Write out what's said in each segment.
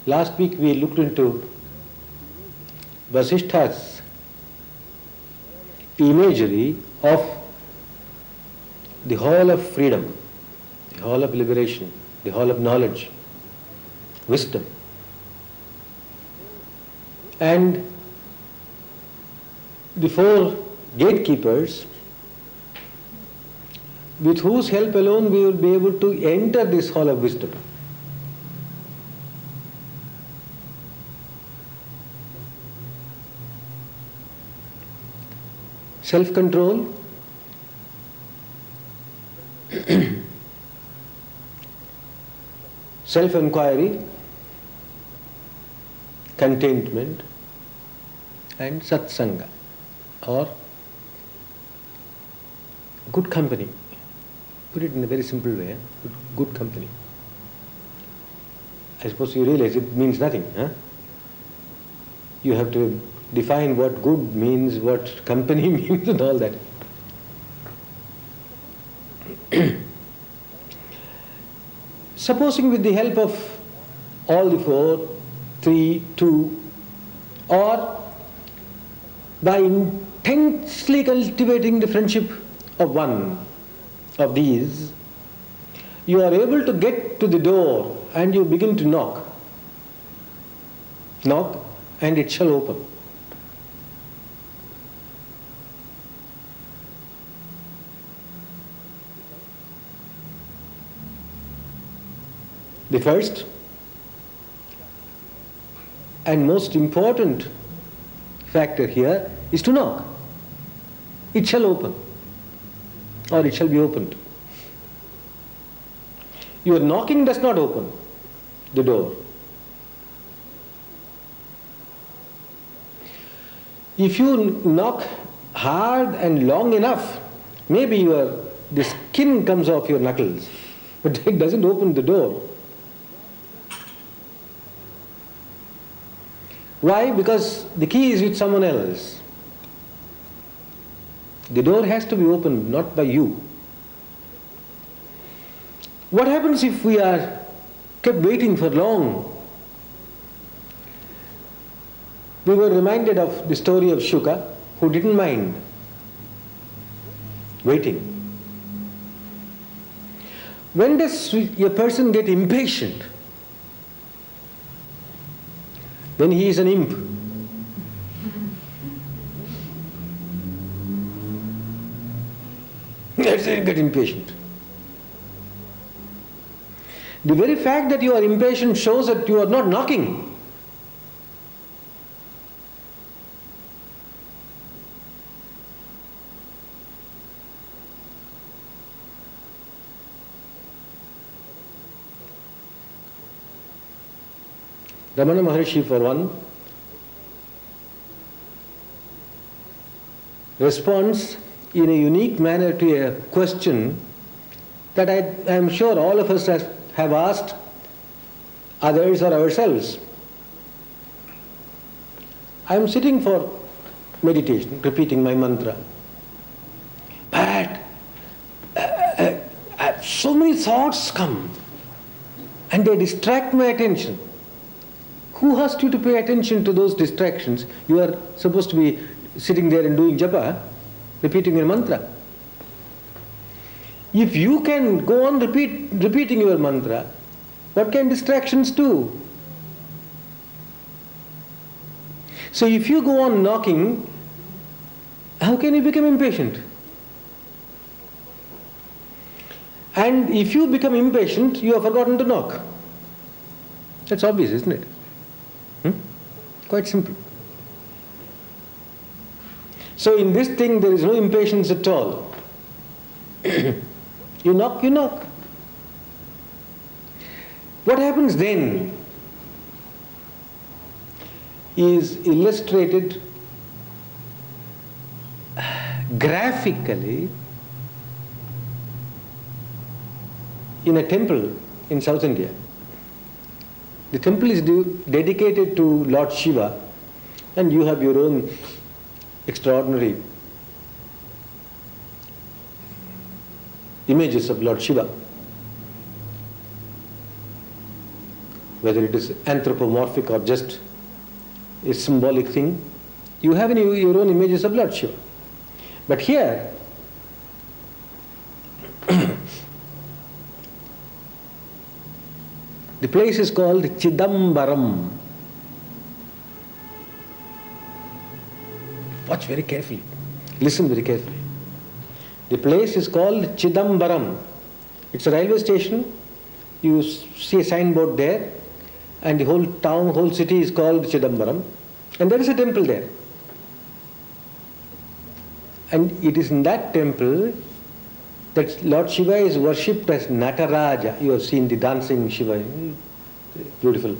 Last week we looked into Vasistha's imagery of the hall of freedom, the hall of liberation, the hall of knowledge, wisdom. And the four gatekeepers with whose help alone we will be able to enter this hall of wisdom. Self-control, self-inquiry, contentment, and satsanga, or good company. Put it in a very simple way, good company. I suppose you realize it means nothing, huh? You have to define what good means, what company means, and all that. Supposing with the help of all the four, 3, 2, or by intensely cultivating the friendship of one of these, you are able to get to the door and you begin to knock. Knock and it shall open. The first and most important factor here is to knock. It shall open, or it shall be opened. Your knocking does not open the door. If you knock hard and long enough, maybe the skin comes off your knuckles, but it doesn't open the door. Why? Because the key is with someone else. The door has to be opened, not by you. What happens if we are kept waiting for long? We were reminded of the story of Shuka, who didn't mind waiting. When does a person get impatient? When he is an imp. That's it, get impatient. The very fact that you are impatient shows that you are not knocking. Ramana Maharshi, for one, responds in a unique manner to a question that I am sure all of us have asked others or ourselves. I am sitting for meditation, repeating my mantra, but so many thoughts come and they distract my attention. Who asked you to pay attention to those distractions? You are supposed to be sitting there and doing japa, repeating your mantra. If you can go on repeating your mantra, what can distractions do? So if you go on knocking, how can you become impatient? And if you become impatient, you have forgotten to knock. That's obvious, isn't it? Quite simple. So in this thing there is no impatience at all. You knock, you knock. What happens then is illustrated graphically in a temple in South India. The temple is dedicated to Lord Shiva, and you have your own extraordinary images of Lord Shiva. Whether it is anthropomorphic or just a symbolic thing, you have in your own images of Lord Shiva. But here, the place is called Chidambaram. Watch very carefully. Listen very carefully. The place is called Chidambaram. It's a railway station. You see a signboard there, and the whole town, whole city is called Chidambaram. And there is a temple there. And it is in that temple that Lord Shiva is worshipped as Nataraja. You have seen the dancing Shiva, beautiful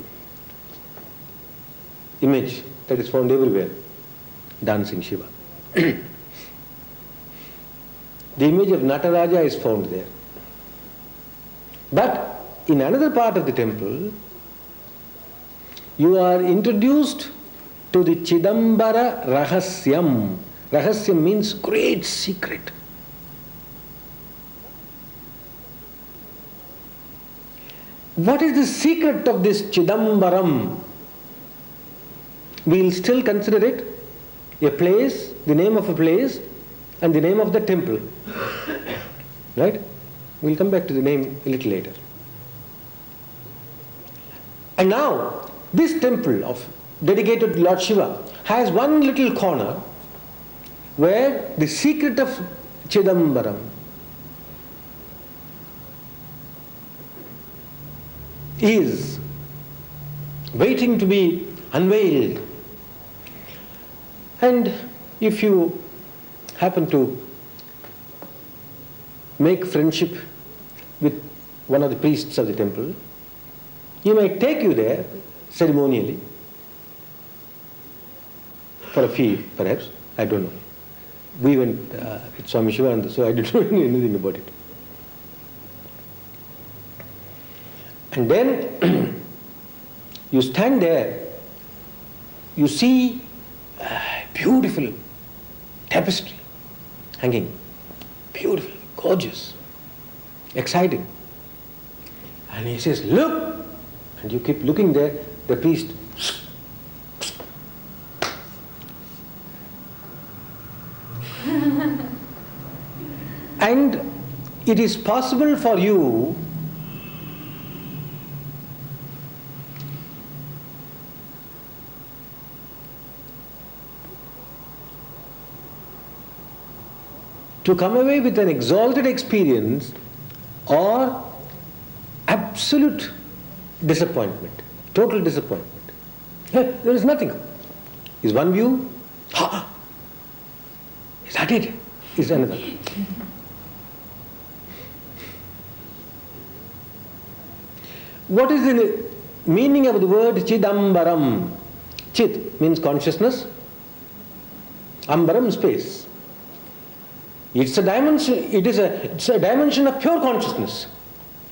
image that is found everywhere, dancing Shiva. The image of Nataraja is found there. But in another part of the temple, you are introduced to the Chidambara Rahasyam. Rahasyam means great secret. What is the secret of this Chidambaram? We will still consider it a place, the name of a place, and the name of the temple. Right? We will come back to the name a little later. And now, this temple dedicated to Lord Shiva has one little corner where the secret of Chidambaram is waiting to be unveiled. And if you happen to make friendship with one of the priests of the temple, he might take you there ceremonially for a fee, perhaps. I don't know. We went with Swami Shivananda, so I didn't know anything about it. And then you stand there, you see beautiful tapestry hanging, beautiful, gorgeous, exciting. And he says, look! And you keep looking there, the priest and it is possible for you to come away with an exalted experience or absolute disappointment, total disappointment. There is nothing. Is one view, is that it? Is another. What is the meaning of the word Chidambaram? Chit means consciousness, Ambaram space. It's a dimension, it's a dimension of pure consciousness.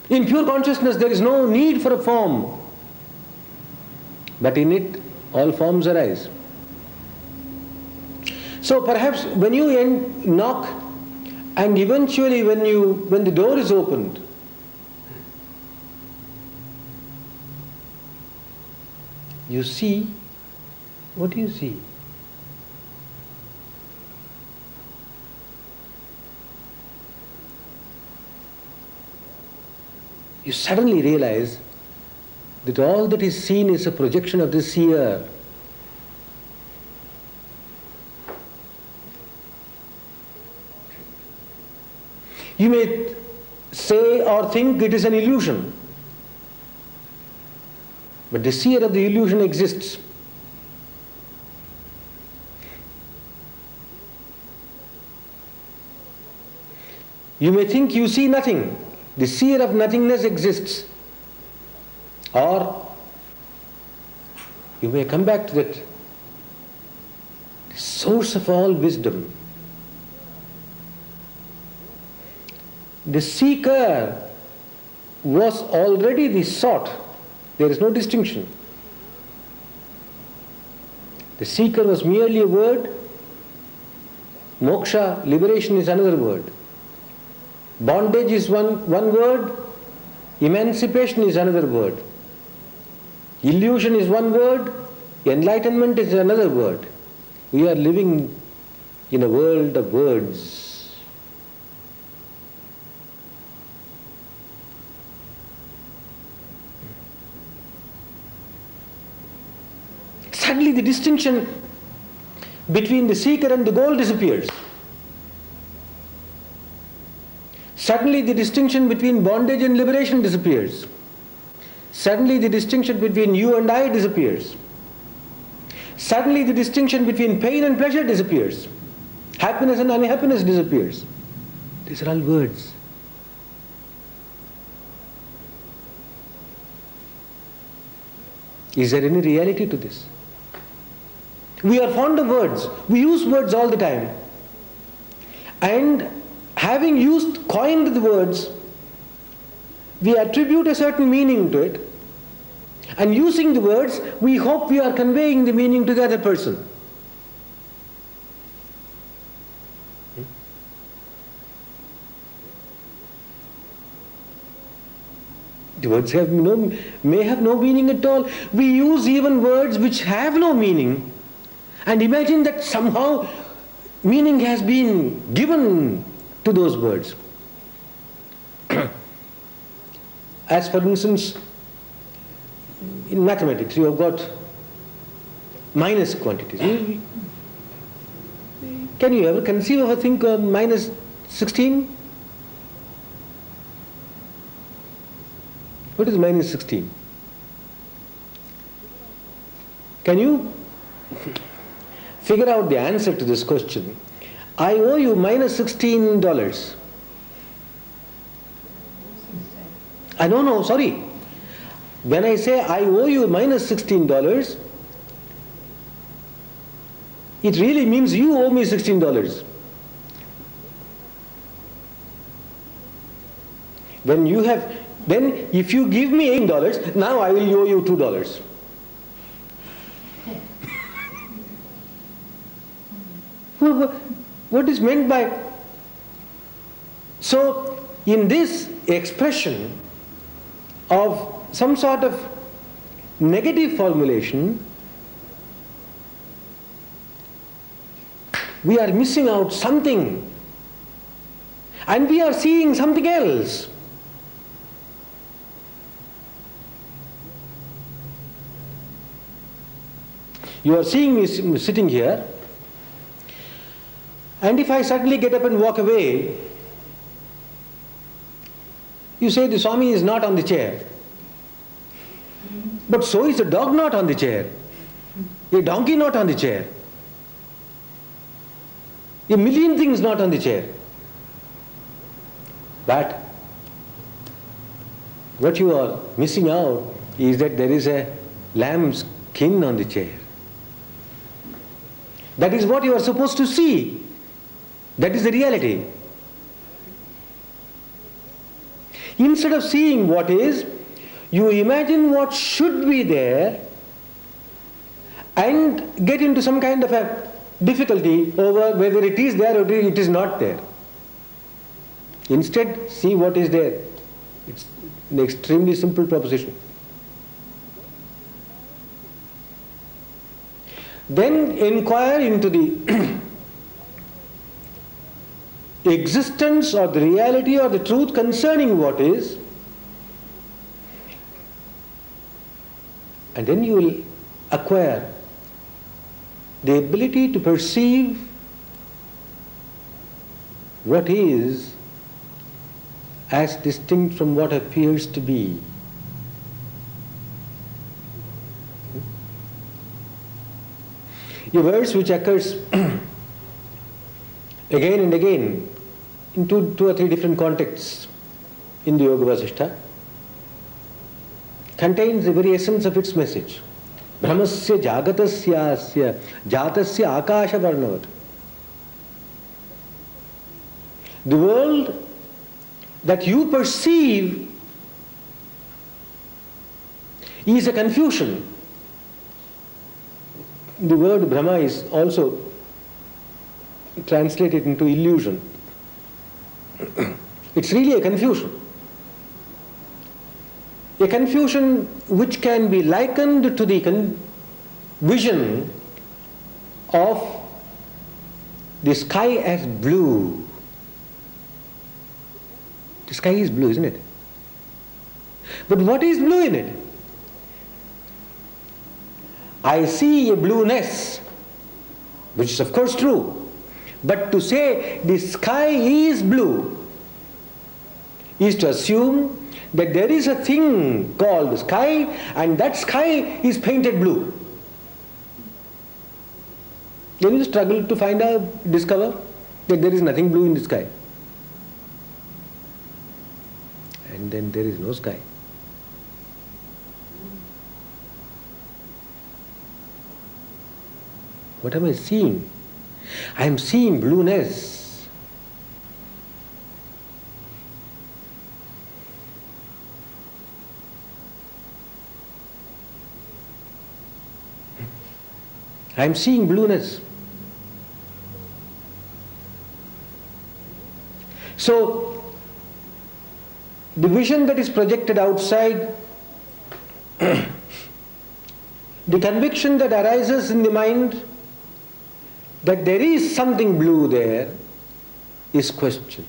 In pure consciousness there is no need for a form, but in it all forms arise. So perhaps when you knock, and eventually when the door is opened, you see, what do you see? You suddenly realize that all that is seen is a projection of the seer. You may say or think it is an illusion, but the seer of the illusion exists. You may think you see nothing. The seer of nothingness exists. Or you may come back to that, the source of all wisdom. The seeker was already the sought. There is no distinction. The seeker was merely a word. Moksha, liberation, is another word. Bondage is one word, emancipation is another word. Illusion is one word, enlightenment is another word. We are living in a world of words. Suddenly the distinction between the seeker and the goal disappears. Suddenly the distinction between bondage and liberation disappears. Suddenly the distinction between you and I disappears. Suddenly the distinction between pain and pleasure disappears. Happiness and unhappiness disappears. These are all words. Is there any reality to this? We are fond of words. We use words all the time. And having coined the words, we attribute a certain meaning to it. And using the words, we hope we are conveying the meaning to the other person. The words may have no meaning at all. We use even words which have no meaning and imagine that somehow meaning has been given to those words. As for instance, in mathematics you have got minus quantities. Can you ever conceive of a thing called minus 16? What is minus 16? Can you figure out the answer to this question? I owe you minus $16. No, sorry. When I say I owe you minus $16, it really means you owe me $16. Then if you give me $8, now I will owe you $2. What is meant by? So in this expression of some sort of negative formulation, we are missing out something and we are seeing something else. You are seeing me sitting here, and if I suddenly get up and walk away, you say the Swami is not on the chair. But so is a dog not on the chair, a donkey not on the chair, a million things not on the chair. But what you are missing out is that there is a lamb's skin on the chair. That is what you are supposed to see. That is the reality. Instead of seeing what is, you imagine what should be there and get into some kind of a difficulty over whether it is there or it is not there. Instead, see what is there. It's an extremely simple proposition. Then inquire into the existence or the reality or the truth concerning what is, and then you will acquire the ability to perceive what is as distinct from what appears to be. A verse which occurs again and again in two or three different contexts in the Yoga Vasistha contains the very essence of its message. Brahmasya jagatasya jatasya akasha varnavat. The world that you perceive is a confusion. The word Brahma is also translated into illusion. It's really a confusion. A confusion which can be likened to the vision of the sky as blue. The sky is blue, isn't it? But what is blue in it? I see a blueness, which is of course true. But to say the sky is blue is to assume that there is a thing called sky, and that sky is painted blue. Then you struggle to discover that there is nothing blue in the sky. And then there is no sky. What am I seeing? I am seeing blueness. I am seeing blueness. So, the vision that is projected outside, the conviction that arises in the mind that there is something blue there, is questioned.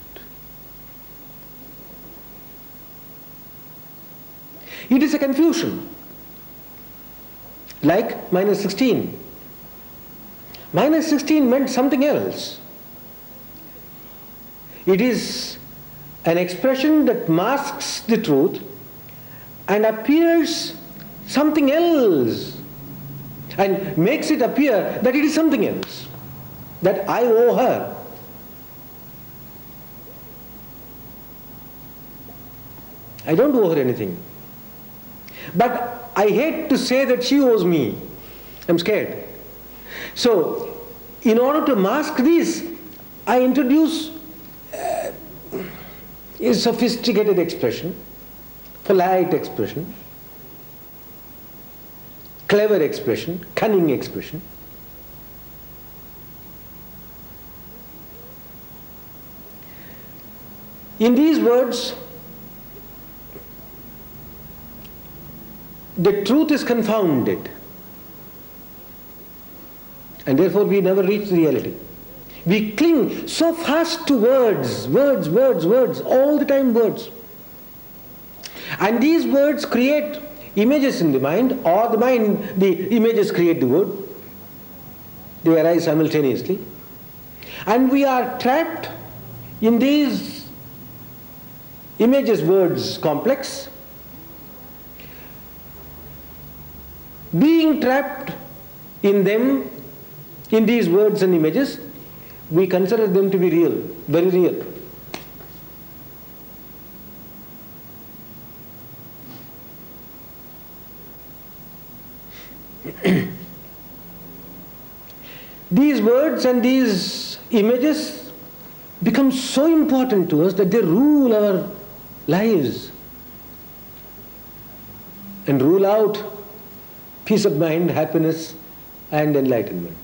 It is a confusion. Like minus 16. Minus 16 meant something else. It is an expression that masks the truth and appears something else, and makes it appear that it is something else, that I owe her. I don't owe her anything. But I hate to say that she owes me. I'm scared. So, in order to mask this, I introduce a sophisticated expression, polite expression, clever expression, cunning expression. In these words, the truth is confounded, and therefore we never reach reality. We cling so fast to words, all the time words. And these words create images in the mind, or the images create the word. They arise simultaneously. And we are trapped in these images, words complex. Being trapped in them, in these words and images, we consider them to be real, very real. These words and these images become so important to us that they rule our lives and rule out peace of mind, happiness, and enlightenment.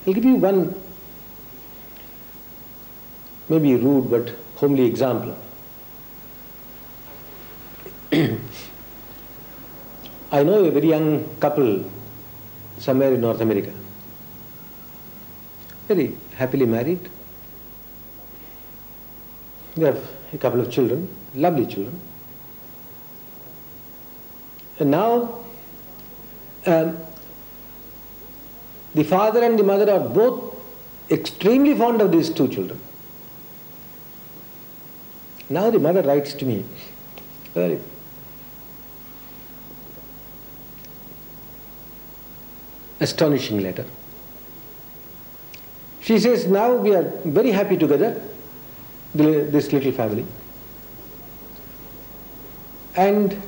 I'll give you one maybe rude but homely example. I know a very young couple somewhere in North America, very happily married. They have a couple of children, lovely children. And now the father and the mother are both extremely fond of these two children. Now the mother writes to me, very astonishing letter. She says, now we are very happy together, this little family. And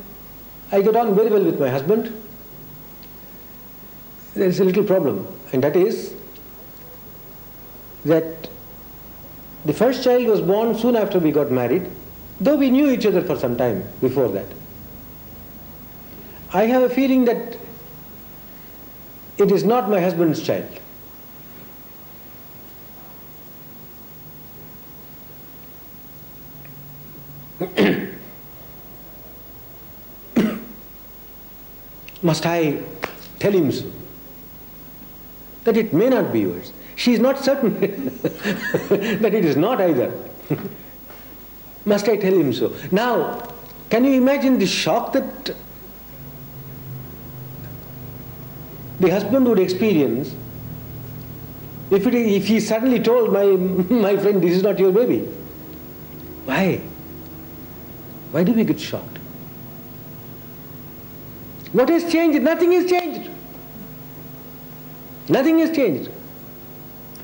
I get on very well with my husband. There is a little problem, and that is that the first child was born soon after we got married, though we knew each other for some time before that. I have a feeling that it is not my husband's child. Must I tell him so? That it may not be yours. She is not certain that it is not either. Must I tell him so? Now, can you imagine the shock that the husband would experience if he suddenly told my friend, this is not your baby? Why? Why do we get shocked? What has changed? Nothing has changed. Nothing has changed.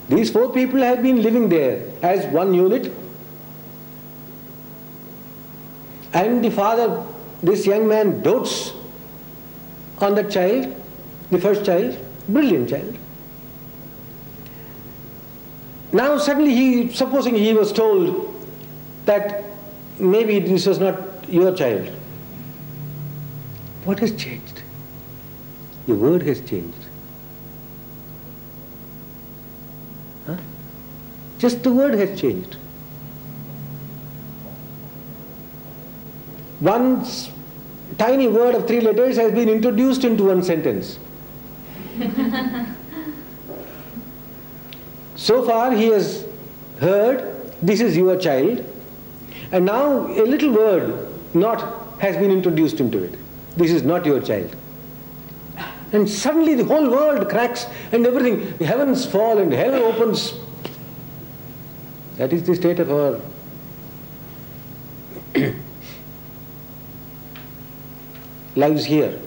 These 4 people have been living there as one unit, and the father, this young man, dotes on that child, the first child, brilliant child. Now suddenly supposing he was told that maybe this was not your child. What has changed? The word has changed. Huh? Just the word has changed. One tiny word of 3 letters has been introduced into one sentence. So far he has heard, this is your child, and now a little word, not, has been introduced into it. This is not your child. And suddenly the whole world cracks and everything, the heavens fall and heaven opens. That is the state of our lives here.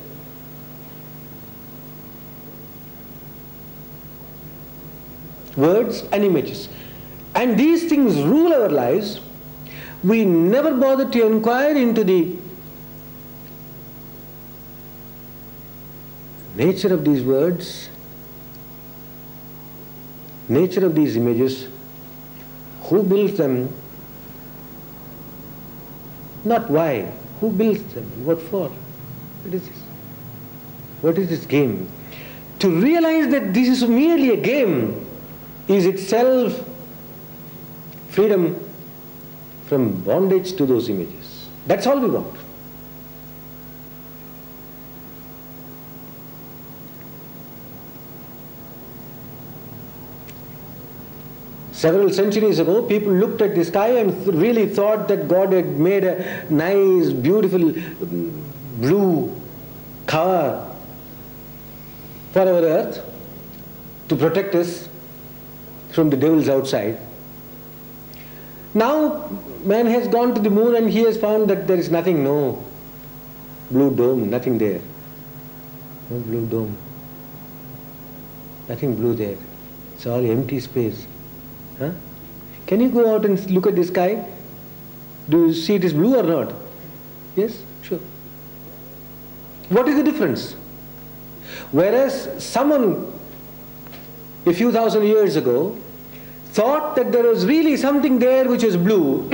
Words and images. And these things rule our lives. We never bother to inquire into the nature of these words, nature of these images, who builds them, not why, who builds them, what for, what is this? What is this game? To realize that this is merely a game is itself freedom from bondage to those images. That's all we want. Several centuries ago, people looked at the sky and really thought that God had made a nice, beautiful blue cover for our earth to protect us from the devils outside. Now, man has gone to the moon and he has found that there is nothing, no blue dome, nothing there. No blue dome. Nothing blue there. It's all empty space. Huh? Can you go out and look at the sky? Do you see it is blue or not? Yes? Sure. What is the difference? Whereas someone a few thousand years ago thought that there was really something there which was blue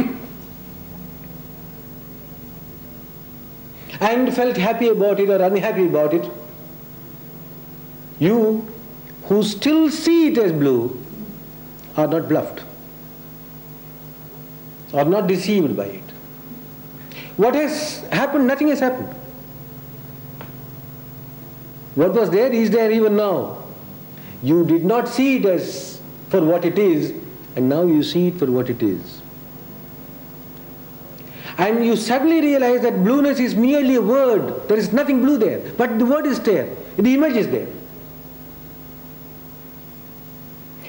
and felt happy about it or unhappy about it, you who still see it as blue are not bluffed, are not deceived by it. What has happened? Nothing has happened. What was there is there even now. You did not see it as for what it is, and now you see it for what it is. And you suddenly realize that blueness is merely a word. There is nothing blue there, but the word is there, the image is there.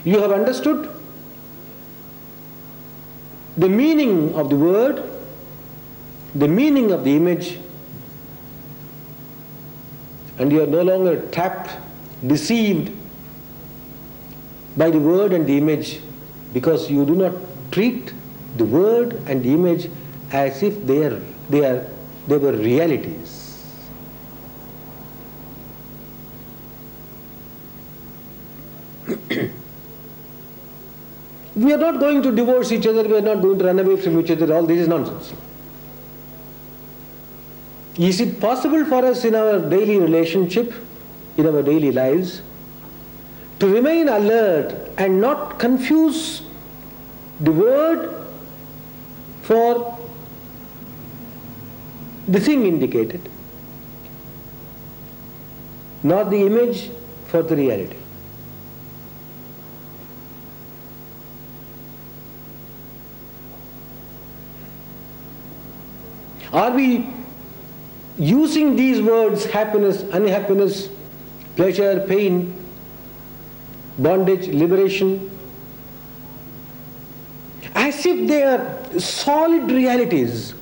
You have understood the meaning of the word, the meaning of the image, and you are no longer trapped, deceived by the word and the image, because you do not treat the word and the image as if they were realities. We are not going to divorce each other, we are not going to run away from each other, all this is nonsense. Is it possible for us in our daily relationship, in our daily lives, to remain alert and not confuse the word for the thing indicated, nor the image for the reality. Are we using these words, happiness, unhappiness, pleasure, pain, bondage, liberation, as if they are solid realities?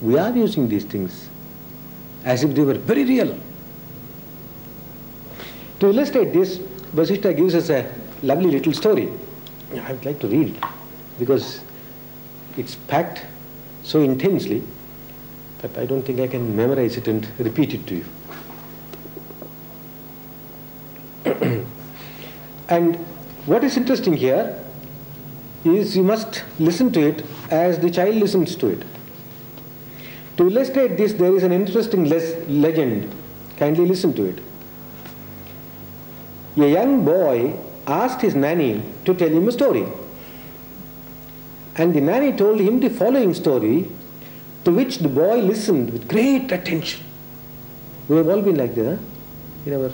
We are using these things as if they were very real. To illustrate this, Vasistha gives us a lovely little story. I would like to read it because it's packed so intensely that I don't think I can memorize it and repeat it to you. And what is interesting here is you must listen to it as the child listens to it. To illustrate this, there is an interesting legend. Kindly listen to it. A young boy asked his nanny to tell him a story. And the nanny told him the following story, to which the boy listened with great attention. We have all been like that, huh?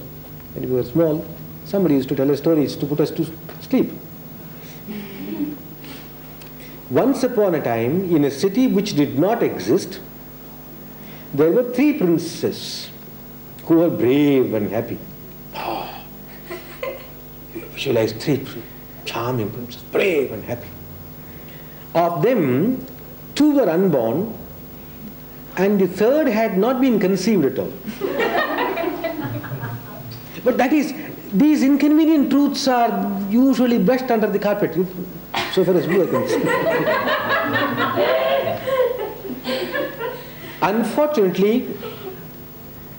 When we were small, somebody used to tell us stories to put us to sleep. Once upon a time, in a city which did not exist, there were 3 princes who were brave and happy. Oh, you visualize 3 charming princes, brave and happy. Of them, 2 were unborn, and the 3rd had not been conceived at all. But that is, these inconvenient truths are usually brushed under the carpet, so far as we are concerned. Unfortunately,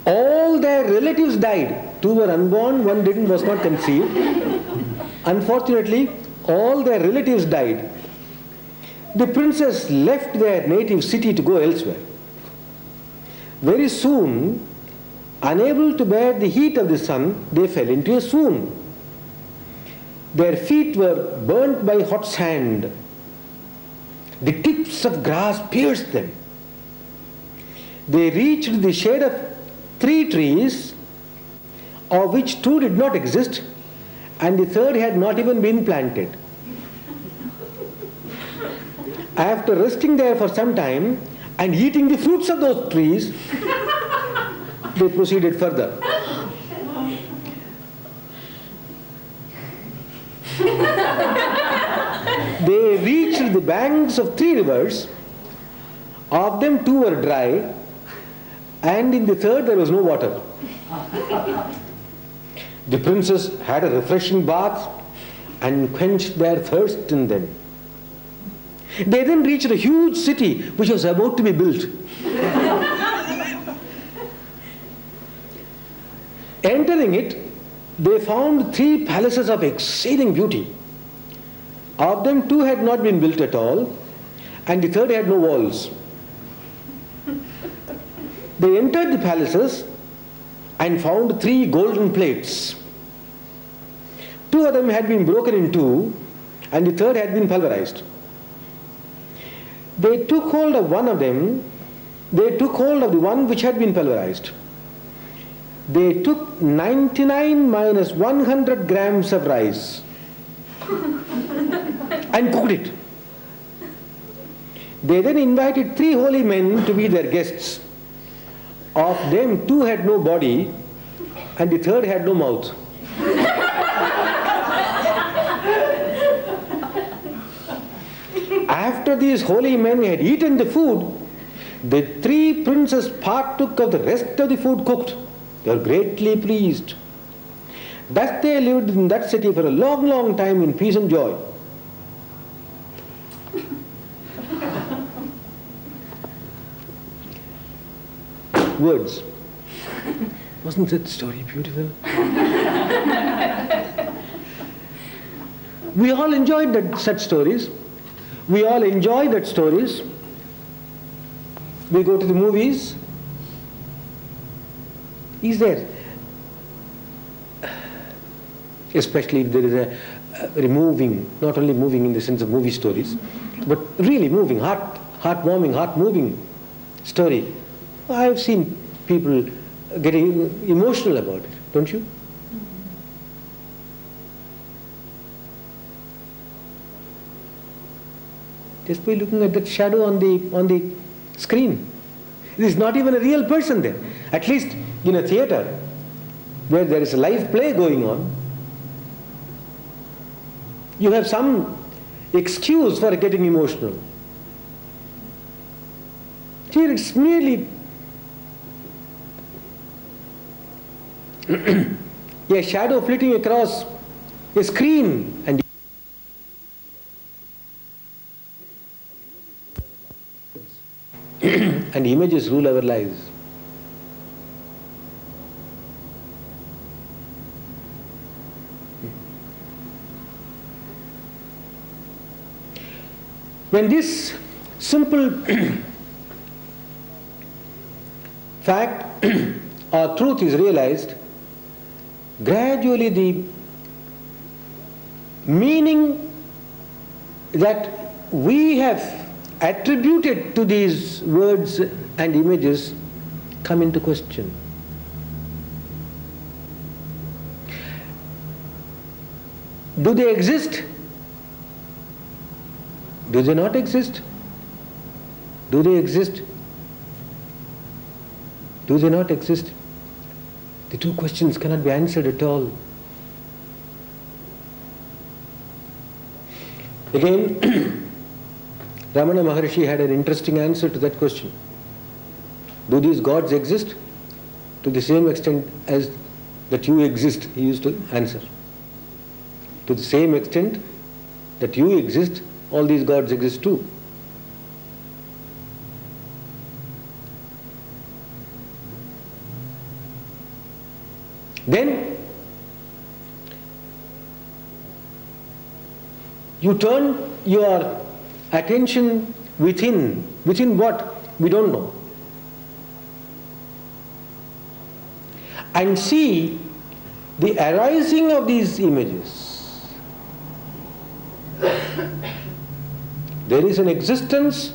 all their relatives died. 2 were unborn, 1 was not conceived. Unfortunately, all their relatives died. The princes left their native city to go elsewhere. Very soon, unable to bear the heat of the sun, they fell into a swoon. Their feet were burnt by hot sand. The tips of grass pierced them. They reached the shade of 3 trees, of which 2 did not exist, and the 3rd had not even been planted. After resting there for some time and eating the fruits of those trees, they proceeded further. They reached the banks of 3 rivers. Of them 2 were dry, and in the 3rd there was no water. The princes had a refreshing bath and quenched their thirst in them. They then reached a huge city which was about to be built. Entering it, they found 3 palaces of exceeding beauty. Of them 2 had not been built at all, and the 3rd had no walls. They entered the palaces and found 3 golden plates. 2 of them had been broken in 2, and the 3rd had been pulverized. They took hold of one of them. They took hold of the one which had been pulverized. They took 99 minus 100 grams of rice and cooked it. They then invited 3 holy men to be their guests. Of them 2 had no body, and the 3rd had no mouth. After these holy men had eaten the food, the 3 princes partook of the rest of the food cooked. They were greatly pleased. Thus they lived in that city for a long, long time in peace and joy. Words. Wasn't that story beautiful? We all enjoyed such stories. We all enjoy that stories. We go to the movies. Is there, especially if there is a very moving, not only moving in the sense of movie stories, But really moving, heart-warming, heart-moving story. I've seen people getting emotional about it, don't you? Just by looking at that shadow on the screen. It is not even a real person there. At least in a theatre where there is a live play going on, you have some excuse for getting emotional. Here it's merely a shadow flitting across a screen, and and images rule our lives. When this simple fact or truth is realized, gradually the meaning that we have attributed to these words and images come into question. Do they exist? Do they not exist? Do they exist? Do they not exist? The two questions cannot be answered at all. Again, Ramana Maharshi had an interesting answer to that question. Do these gods exist? To the same extent as that you exist, he used to answer. To the same extent that you exist, all these gods exist too. Then you turn your attention within what? We don't know. And see the arising of these images. There is an existence,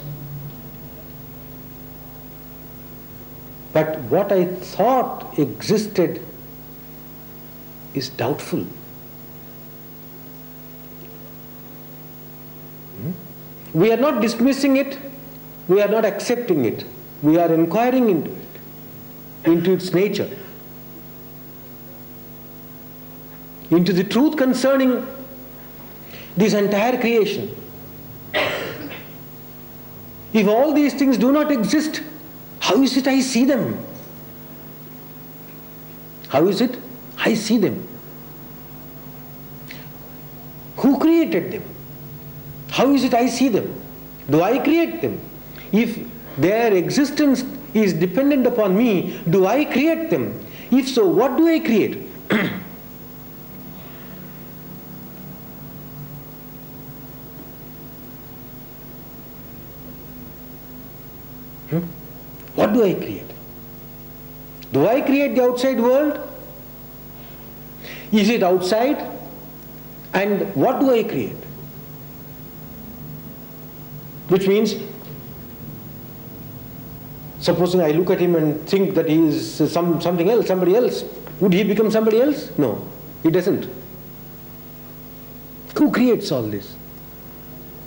but what I thought existed is doubtful. We are not dismissing it, we are not accepting it, we are inquiring into it, into its nature, into the truth concerning this entire creation. If all these things do not exist, how is it I see them? How is it I see them? Who created them? How is it I see them? Do I create them? If their existence is dependent upon me, do I create them? If so, what do I create? What do I create? Do I create the outside world? Is it outside? And what do I create? Which means, supposing I look at him and think that he is something else, somebody else, would he become somebody else? No, he doesn't. Who creates all this?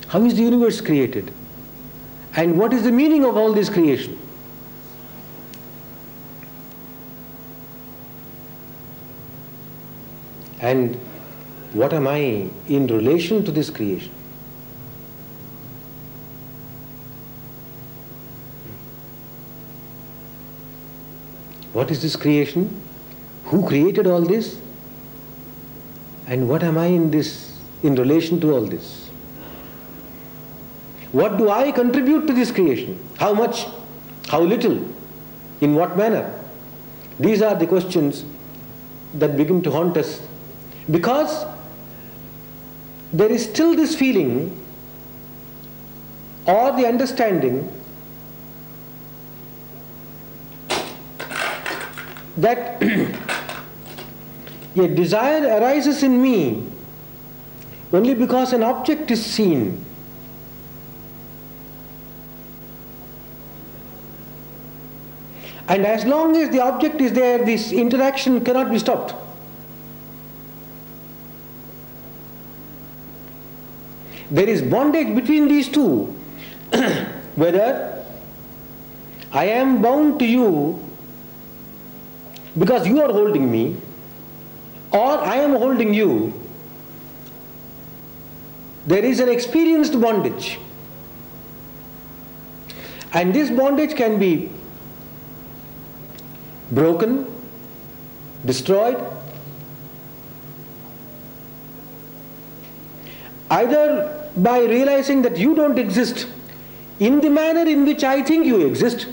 How is the universe created? And what is the meaning of all this creation? And what am I in relation to this creation? What is this creation? Who created all this? And what am I in relation to all this? What do I contribute to this creation? How much? How little? In what manner? These are the questions that begin to haunt us, because there is still this feeling or the understanding that a desire arises in me only because an object is seen. And as long as the object is there, this interaction cannot be stopped. There is bondage between these two. Whether I am bound to you because you are holding me, or I am holding you, there is an experienced bondage. And this bondage can be broken, destroyed, either by realizing that you don't exist in the manner in which I think you exist,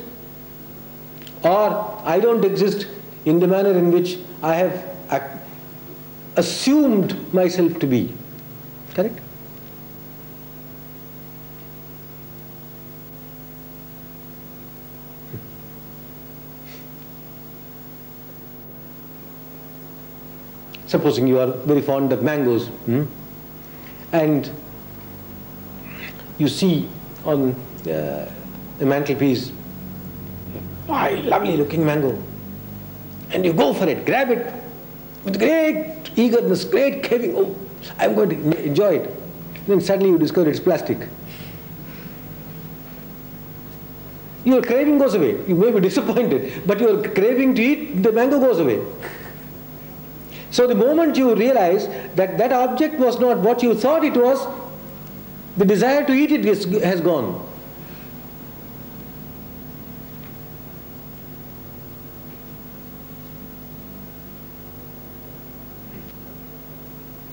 or I don't exist in the manner in which I have assumed myself to be. Correct? Supposing you are very fond of mangoes, and you see on the mantelpiece a lovely looking mango, and you go for it, grab it with great eagerness, great craving. Oh, I'm going to enjoy it. Then suddenly you discover it's plastic. Your craving goes away. You may be disappointed, but your craving to eat the mango goes away. So the moment you realize that that object was not what you thought it was, the desire to eat it has gone.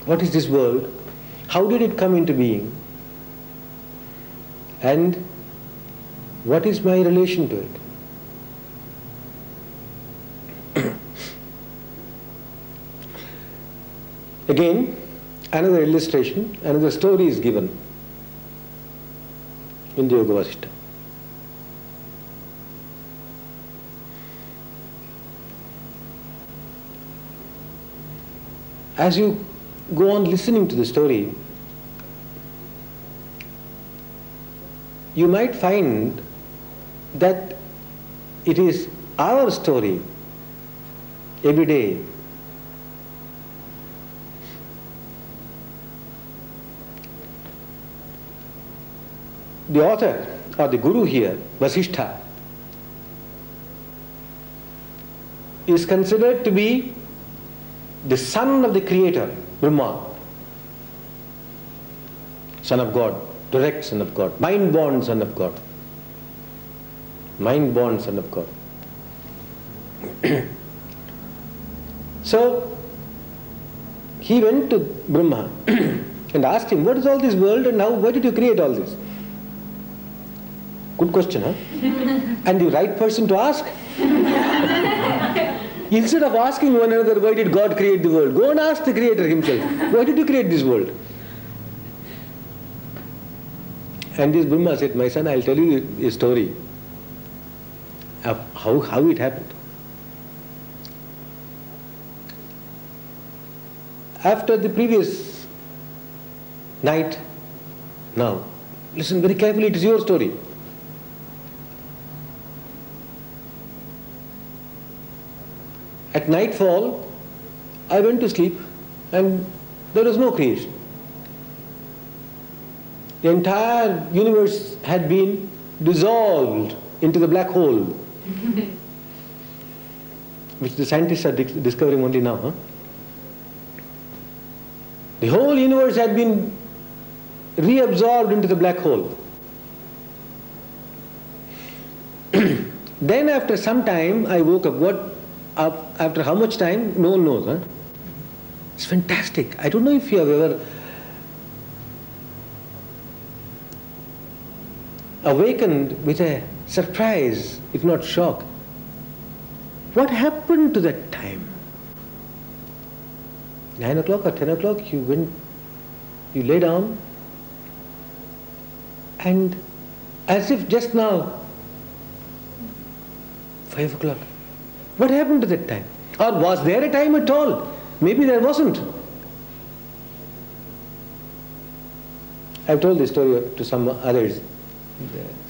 What is this world? How did it come into being? And what is my relation to it? Again, another illustration, another story is given in the Yoga Vasistha. As you go on listening to the story, you might find that it is our story every day. The author or the guru here, Vasistha, is considered to be the son of the creator, Brahma, son of God, direct son of God, mind-born son of God, mind-born son of God. So he went to Brahma and asked him, what is all this world and why did you create all this? Good question, huh? And the right person to ask? Instead of asking one another, why did God create the world? Go and ask the Creator himself, why did you create this world? And this Brahma said, my son, I'll tell you a story of how it happened. After the previous night, now, listen very carefully, it is your story. At nightfall, I went to sleep and there was no creation. The entire universe had been dissolved into the black hole, which the scientists are discovering only now. Huh? The whole universe had been reabsorbed into the black hole. Then after some time, I woke up. After how much time? No one knows. Huh? It's fantastic. I don't know if you have ever awakened with a surprise, if not shock. What happened to that time? 9 o'clock or 10 o'clock, you lay down, and as if just now, 5 o'clock. What happened to that time? Or was there a time at all? Maybe there wasn't. I've told this story to some others.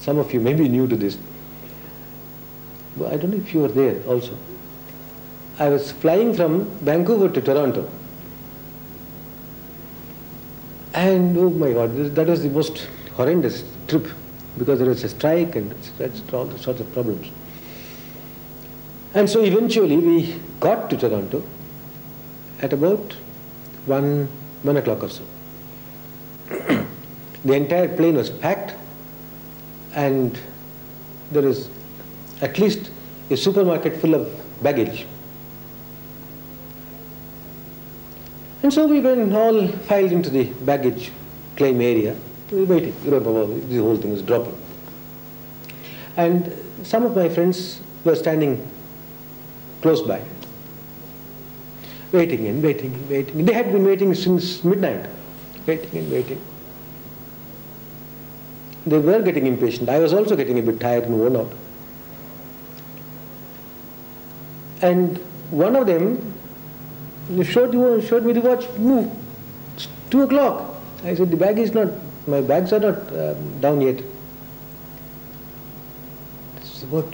Some of you may be new to this. I don't know if you were there also. I was flying from Vancouver to Toronto. And oh my God, that was the most horrendous trip because there was a strike and that's all sorts of problems. And so eventually we got to Toronto at about 1 o'clock or so. The entire plane was packed and there was at least a supermarket full of baggage. And so we went all filed into the baggage claim area. We were waiting. The whole thing was dropping. And some of my friends were standing close by, waiting and waiting and waiting. They had been waiting since midnight, waiting and waiting. They were getting impatient. I was also getting a bit tired and worn out. And one of them showed me the watch. No, it's 2 o'clock. I said, my bags are not down yet. It's about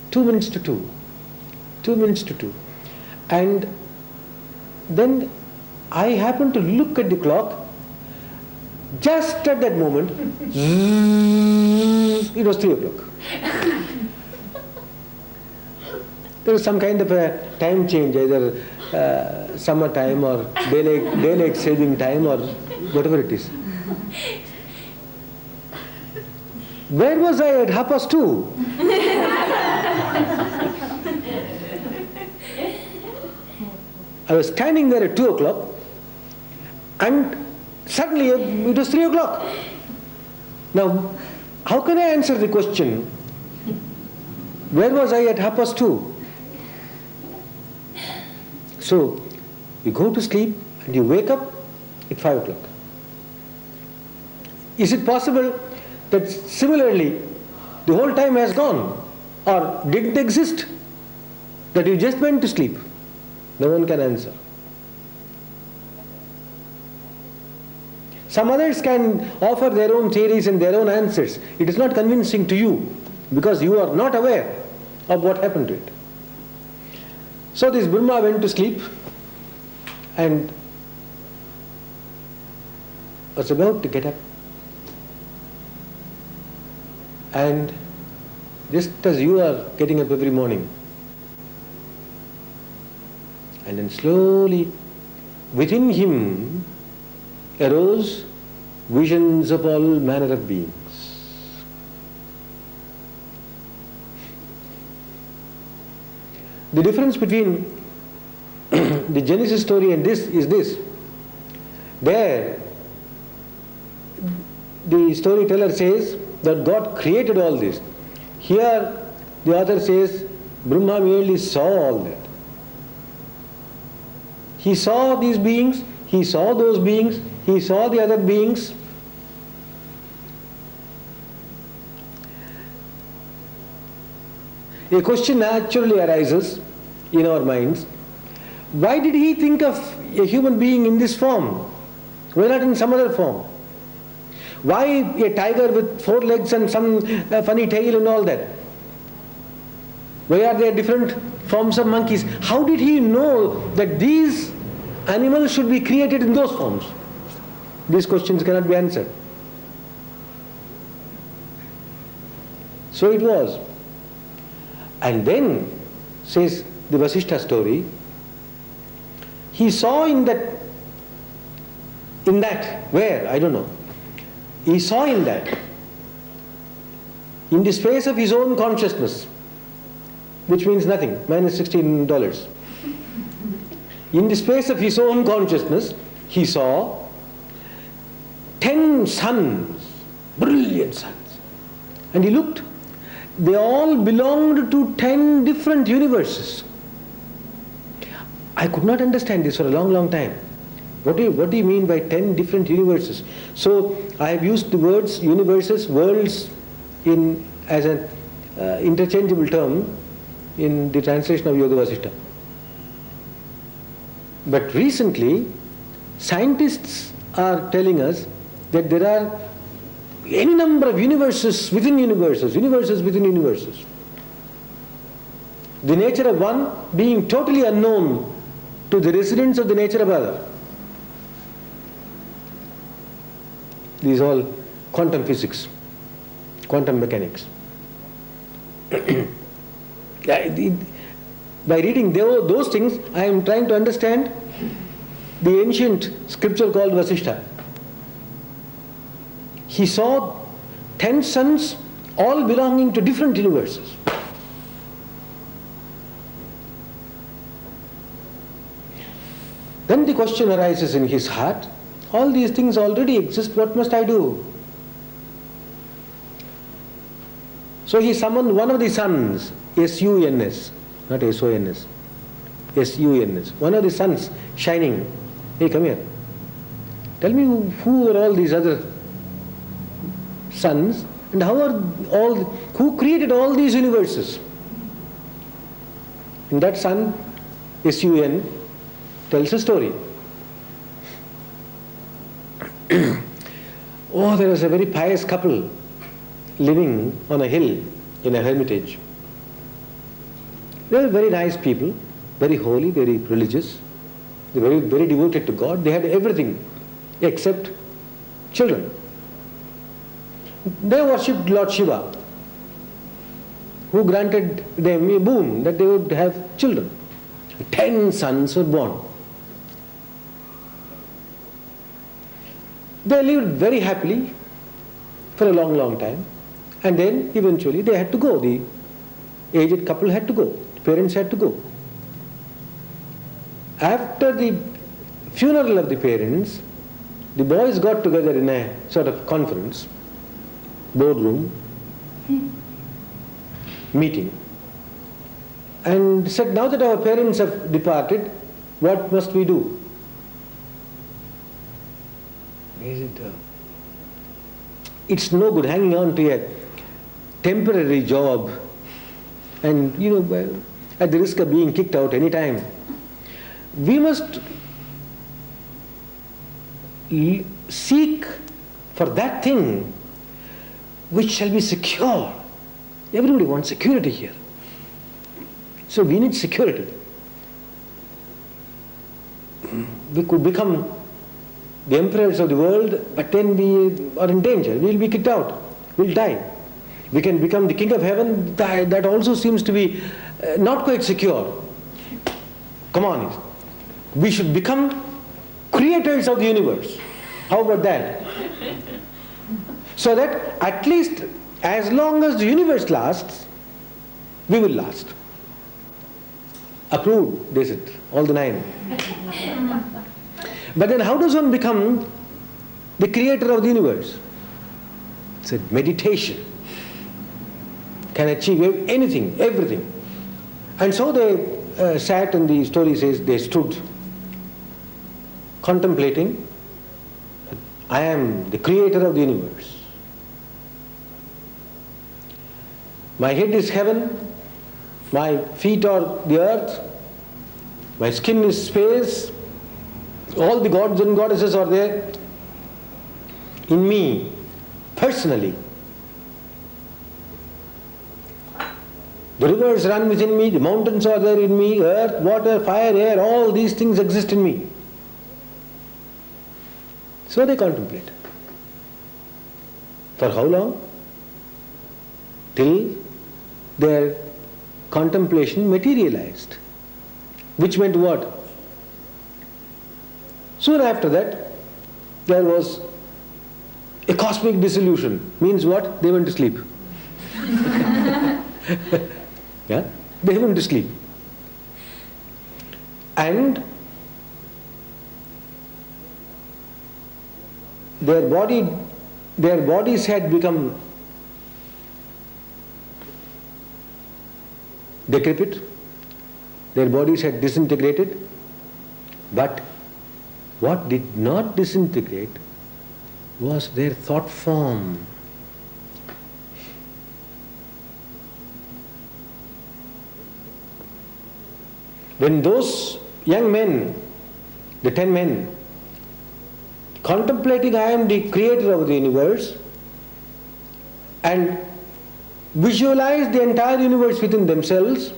2 minutes to 2. 2 minutes to 2. And then I happened to look at the clock. Just at that moment, it was 3 o'clock. There was some kind of a time change, either summer time or daylight saving time or whatever it is. Where was I at 2:30? I was standing there at 2 o'clock and suddenly it was 3 o'clock. Now, how can I answer the question, where was I at 2:30? So, you go to sleep and you wake up at 5 o'clock. Is it possible that similarly the whole time has gone or didn't exist, that you just went to sleep? No one can answer. Some others can offer their own theories and their own answers. It is not convincing to you because you are not aware of what happened to it. So this Brahma went to sleep and was about to get up. And just as you are getting up every morning, and then slowly within him arose visions of all manner of beings. The difference between the Genesis story and this is this. There, the storyteller says that God created all this. Here, the author says Brahma merely saw all that. He saw these beings, he saw those beings, he saw the other beings. A question naturally arises in our minds. Why did he think of a human being in this form? Why not in some other form? Why a tiger with 4 legs and some funny tail and all that? Why are there different forms of monkeys? How did he know that these animals should be created in those forms? These questions cannot be answered. So it was. And then, says the Vasistha story, he saw in that, where? I don't know. He saw in that, in the space of his own consciousness, which means nothing, minus $16. In the space of his own consciousness, he saw 10 suns, brilliant suns. And he looked, they all belonged to 10 different universes. I could not understand this for a long, long time. What do you mean by 10 different universes? So I have used the words universes, worlds as an interchangeable term in the translation of Yoga Vasistha. But recently, scientists are telling us that there are any number of universes within universes, universes within universes. The nature of one being totally unknown to the residents of the nature of other. These are all quantum physics, quantum mechanics. By reading those things, I am trying to understand the ancient scripture called Vasistha. He saw 10 suns all belonging to different universes. Then the question arises in his heart, all these things already exist, what must I do? So he summoned one of the suns, S-U-N-S, not S-O-N-S, S-U-N-S, one of the suns shining. Hey, come here. Tell me who are all these other suns and who created all these universes? And that sun, S-U-N, tells a story. Oh, there was a very pious couple living on a hill in a hermitage. They were very nice people, very holy, very religious. They were very devoted to God. They had everything except children. They worshipped Lord Shiva, who granted them a boon that they would have children. 10 sons were born. They lived very happily for a long, long time. And then eventually they had to go. The aged couple had to go. The parents had to go. After the funeral of the parents, the boys got together in a sort of conference, boardroom, meeting, and said, now that our parents have departed, what must we do? It's no good hanging on to a temporary job and, at the risk of being kicked out any time. We must seek for that thing which shall be secure. Everybody wants security here. So we need security. We could become the emperors of the world, but then we are in danger. We will be kicked out. We will die. We can become the king of heaven. That also seems to be not quite secure. Come on. We should become creators of the universe. How about that? So that at least as long as the universe lasts, we will last. Approved, they said, all the 9. But then how does one become the creator of the universe? It's a meditation. Can achieve anything, everything. And so they sat, and the story says they stood contemplating, I am the creator of the universe. My head is heaven, my feet are the earth, my skin is space, all the gods and goddesses are there in me, personally. The rivers run within me, the mountains are there in me, earth, water, fire, air, all these things exist in me. So they contemplate. For how long? Till their contemplation materialized. Which meant what? Soon after that, there was a cosmic dissolution. Means what? They went to sleep. Yeah? They went to sleep. And their bodies had become decrepit, their bodies had disintegrated, but what did not disintegrate was their thought form. When those young men, the 10 men, contemplating I am the creator of the universe, and visualize the entire universe within themselves,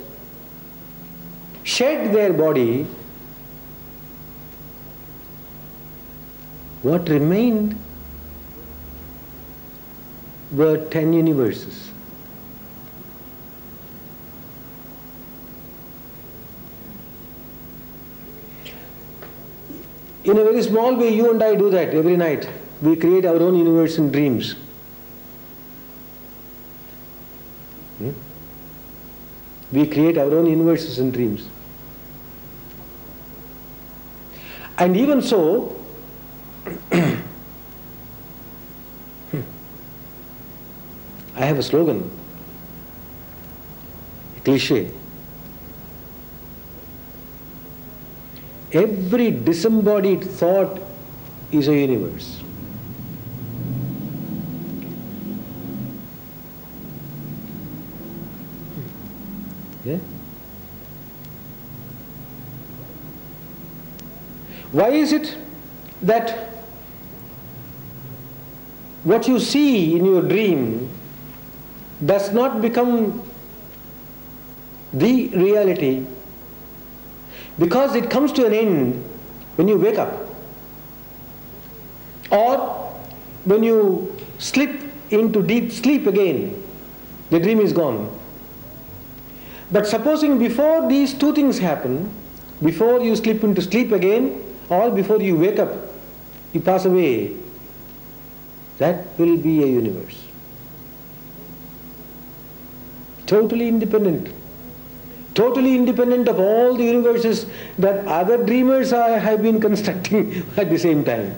shed their body, what remained were 10 universes. In a very small way, you and I do that every night. We create our own universe in dreams. We create our own universes in dreams. And even so, I have a slogan, a cliche. Every disembodied thought is a universe. Yeah? Why is it that what you see in your dream does not become the reality? Because it comes to an end when you wake up, or when you slip into deep sleep again, the dream is gone. But supposing before these two things happen, before you slip into sleep again, or before you wake up, you pass away, that will be a universe. Totally independent. Totally independent of all the universes that other dreamers have been constructing at the same time.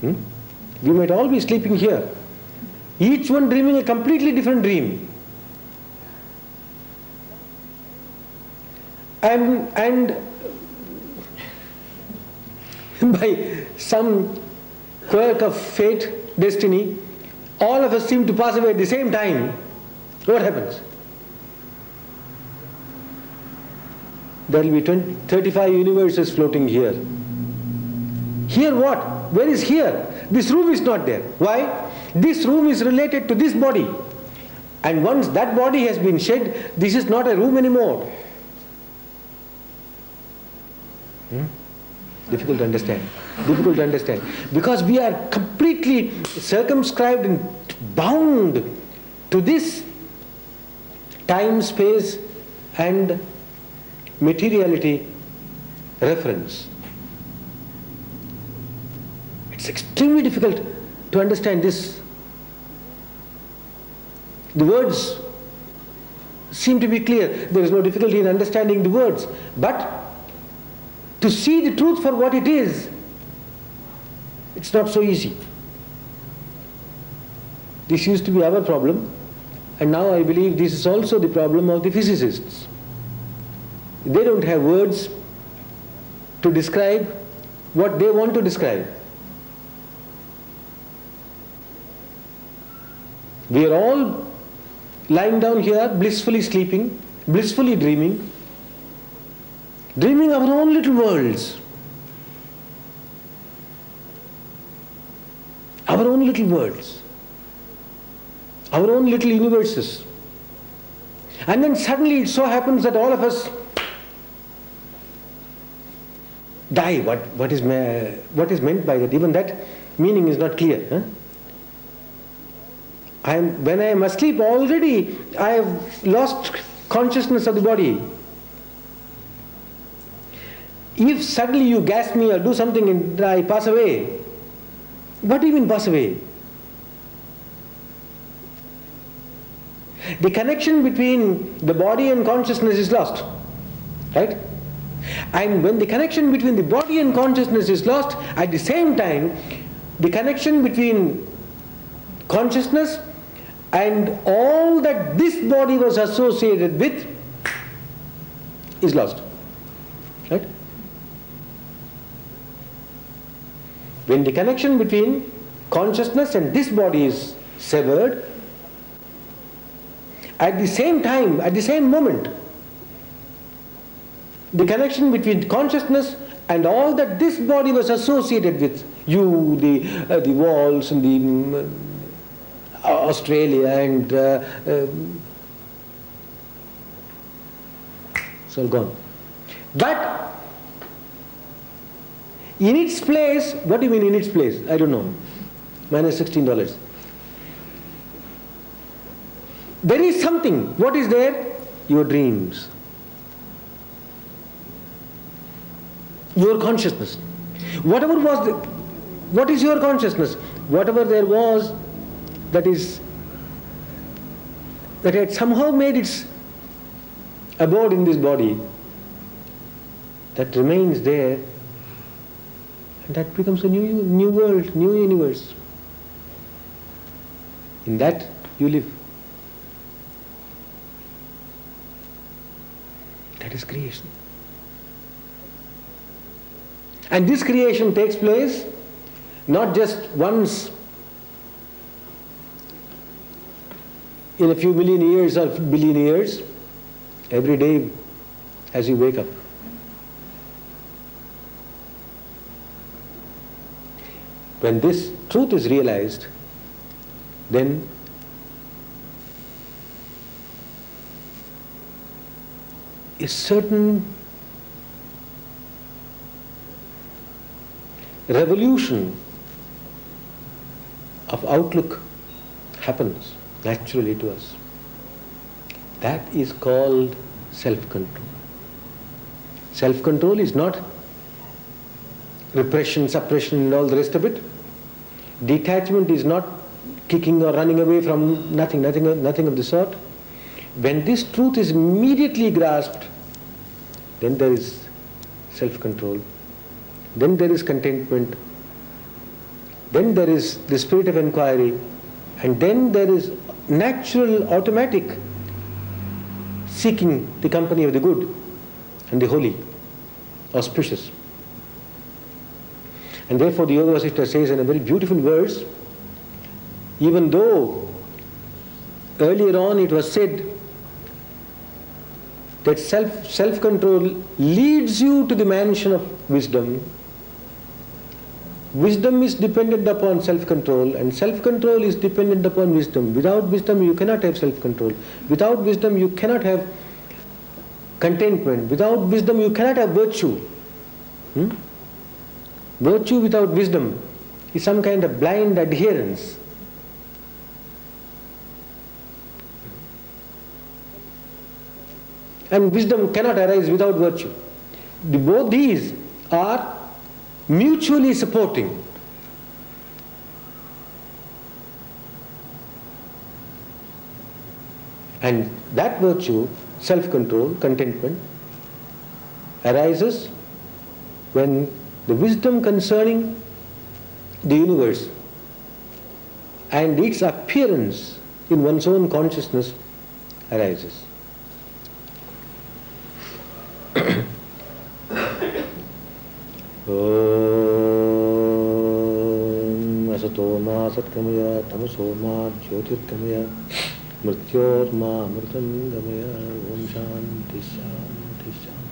We might all be sleeping here, each one dreaming a completely different dream. And by some quirk of fate, destiny, all of us seem to pass away at the same time. What happens? There will be 35 universes floating here. Here what? Where is here? This room is not there. Why? This room is related to this body. And once that body has been shed, this is not a room anymore. Difficult to understand. Difficult to understand. Because we are completely circumscribed and bound to this time, space and materiality reference. It's extremely difficult to understand this. The words seem to be clear. There is no difficulty in understanding the words. But to see the truth for what it is, it's not so easy. This used to be our problem, and now I believe this is also the problem of the physicists. They don't have words to describe what they want to describe. We are all lying down here, blissfully sleeping, blissfully dreaming our own little worlds. Our own little worlds. Our own little universes. And then suddenly it so happens that all of us die. What is meant by that? Even that meaning is not clear. When I am asleep already, I have lost consciousness of the body. If suddenly you gas me or do something and I pass away, what do you mean pass away? The connection between the body and consciousness is lost, right? And when the connection between the body and consciousness is lost, at the same time, the connection between consciousness and all that this body was associated with is lost, right? When the connection between consciousness and this body is severed, at the same time, at the same moment, the connection between consciousness and all that this body was associated with, you, the walls and the Australia and It's all gone. But in its place, what do you mean in its place? I don't know. Minus $16. There is something. What is there? Your dreams. Your consciousness. Whatever was what is your consciousness? Whatever there was that had somehow made its abode in this body, that remains there, and that becomes a new world, new universe. In that you live. That is creation. And this creation takes place not just once in a few million years or billion years, every day as you wake up. When this truth is realized, then a certain revolution of outlook happens naturally to us. That is called self-control. Self-control is not repression, suppression and all the rest of it. Detachment is not kicking or running away from nothing of the sort. When this truth is immediately grasped, then there is self-control. Then there is contentment. Then there is the spirit of inquiry. And then there is natural, automatic seeking the company of the good and the holy, auspicious. And therefore the Yoga Vasistha says in a very beautiful verse, even though earlier on it was said that self-control leads you to the mansion of wisdom, wisdom is dependent upon self-control, and self-control is dependent upon wisdom. Without wisdom you cannot have self-control. Without wisdom you cannot have contentment. Without wisdom you cannot have virtue. Virtue without wisdom is some kind of blind adherence. And wisdom cannot arise without virtue. Both these are mutually supporting. And that virtue, self-control, contentment, arises when the wisdom concerning the universe and its appearance in one's own consciousness arises. Om asato ma satkamaya tamaso ma jyotirkamaya mrityorma amritam gamaya. Om shanti shanti shanti.